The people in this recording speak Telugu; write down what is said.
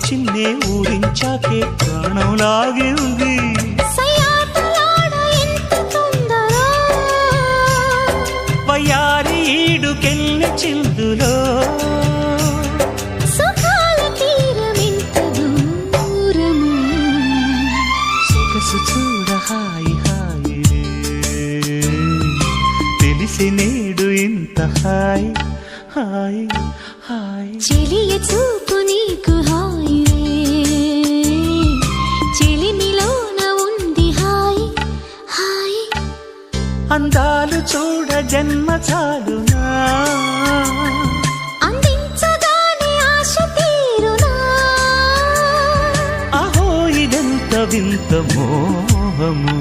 చిన్నే ఊరించాకే ప్రాణం లాగింది. వయ్యారి ఈడుకెళ్ళి చిందులో సొగసు చూడ హాయి హాయి తెలిసి నేడు ఇంత హాయ్ హాయ్ హాయ్. చెలియ చూపు నీకు హాయి చెలిమిలోన ఉంది హాయ్ హాయ్. అందాలు చూడ జన్మ చాలునా అందించగానే ఆశ తీరునా. అహో ఇదెంత వింత మోహము.